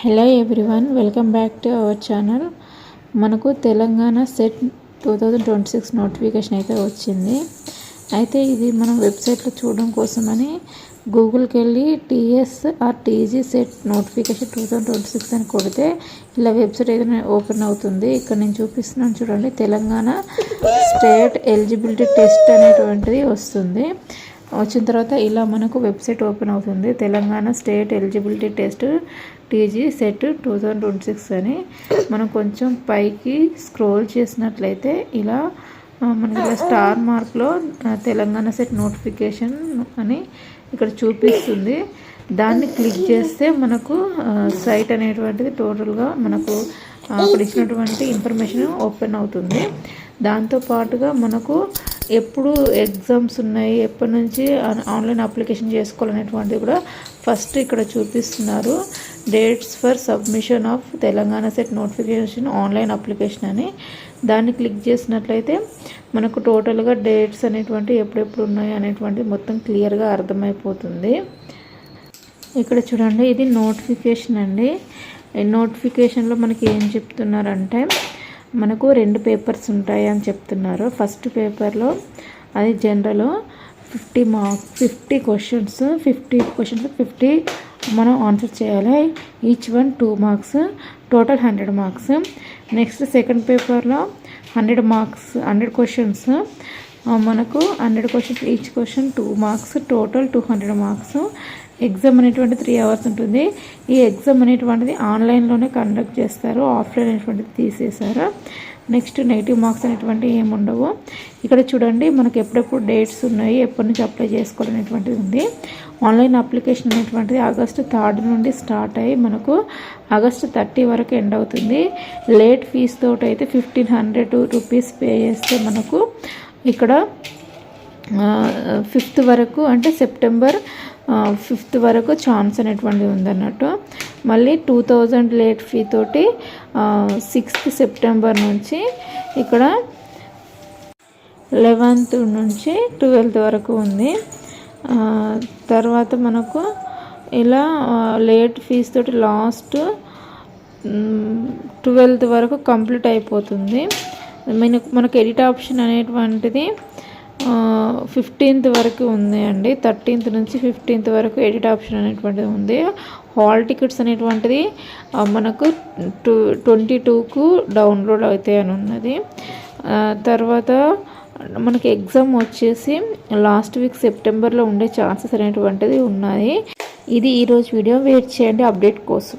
Hello everyone, welcome back to our channel. మనకు Telangana set 2026 notification అయితే వచ్చింది. అయితే ఇది మనం వెబ్సైట్లో చూడడం కోసమని గూగుల్కి వెళ్ళి TS or TG SET notification 2026 అని కొడితే ఇలా వెబ్సైట్ అయితే ఓపెన్ అవుతుంది. ఇక్కడ నేను చూపిస్తున్నాను చూడండి, తెలంగాణ స్టేట్ ఎలిజిబిలిటీ టెస్ట్ అనేటువంటిది వస్తుంది. వచ్చిన తర్వాత ఇలా మనకు వెబ్సైట్ ఓపెన్ అవుతుంది. Telangana state eligibility test TG set 2026 అని మనం కొంచెం పైకి స్క్రోల్ చేసినట్లయితే ఇలా మనకి ఇలా స్టార్ మార్క్లో తెలంగాణ సెట్ నోటిఫికేషన్ అని ఇక్కడ చూపిస్తుంది. దాన్ని క్లిక్ చేస్తే మనకు సైట్ అనేటువంటిది టోటల్గా మనకు అక్కడ ఇచ్చినటువంటి ఇన్ఫర్మేషన్ ఓపెన్ అవుతుంది. దాంతోపాటుగా మనకు ఎప్పుడు ఎగ్జామ్స్ ఉన్నాయి, ఎప్పటి నుంచి ఆన్లైన్ అప్లికేషన్ చేసుకోవాలనేటువంటిది కూడా ఫస్ట్ ఇక్కడ చూపిస్తున్నారు. Dates for submission of Telangana CET notification online application అని దాన్ని క్లిక్ చేసినట్లయితే మనకు టోటల్గా డేట్స్ అనేటువంటి ఎప్పుడెప్పుడు ఉన్నాయి అనేటువంటిది మొత్తం క్లియర్గా అర్థమైపోతుంది. ఇక్కడ చూడండి, ఇది నోటిఫికేషన్ అండి. ఈ నోటిఫికేషన్లో మనకి ఏం చెప్తున్నారంటే మనకు 2 పేపర్స్ ఉంటాయి అని చెప్తున్నారు. ఫస్ట్ పేపర్లో అది జనరల్ 50 క్వశ్చన్స్ 50 మనం ఆన్సర్ చేయాలి. Each one 2 marks, total 100 marks. Next second పేపర్లో 100 క్వశ్చన్స్, మనకు 100 questions, each question 2 marks, total 200 marks. Exam అనేటువంటి 3 hours ఉంటుంది. ఈ ఎగ్జామ్ అనేటువంటిది ఆన్లైన్లోనే కండక్ట్ చేస్తారు, ఆఫ్లైన్ అనేటువంటిది తీసేశారు. నెక్స్ట్ నెగిటివ్ మార్క్స్ అనేటువంటివి ఏముండవు. ఇక్కడ చూడండి, మనకు ఎప్పుడెప్పుడు డేట్స్ ఉన్నాయి, ఎప్పటి నుంచి అప్లై చేసుకోవాలనేటువంటిది ఉంది. ఆన్లైన్ అప్లికేషన్ అనేటువంటిది ఆగస్టు 3 నుండి స్టార్ట్ అయ్యి మనకు ఆగస్టు 30 వరకు ఎండ్ అవుతుంది. లేట్ ఫీజు తోటి అయితే 1500 రూపీస్ పే చేస్తే మనకు ఇక్కడ 5th వరకు, అంటే సెప్టెంబర్ 5th వరకు ఛాన్స్ అనేటువంటిది ఉందన్నట్టు. మళ్ళీ 2000 లేట్ ఫీ తోటి 6th సెప్టెంబర్ నుంచి ఇక్కడ 11th నుంచి 12th వరకు ఉంది. తర్వాత మనకు ఇలా లేట్ ఫీజు తోటి లాస్ట్ 12th వరకు కంప్లీట్ అయిపోతుంది. మనకు ఎడిట్ ఆప్షన్ అనేటువంటిది 15th వరకు ఉంది అండి. 13th నుంచి 15th వరకు ఎడిట్ ఆప్షన్ అనేటువంటిది ఉంది. హాల్ టికెట్స్ అనేటువంటిది మనకు 22కు డౌన్లోడ్ అవుతాయి అని ఉన్నది. తర్వాత మనకి ఎగ్జామ్ వచ్చేసి లాస్ట్ వీక్ సెప్టెంబర్లో ఉండే ఛాన్సెస్ అనేటువంటిది ఉన్నాయి. ఇది ఈరోజు వీడియో. వెయిట్ చేయండి అప్డేట్ కోసం.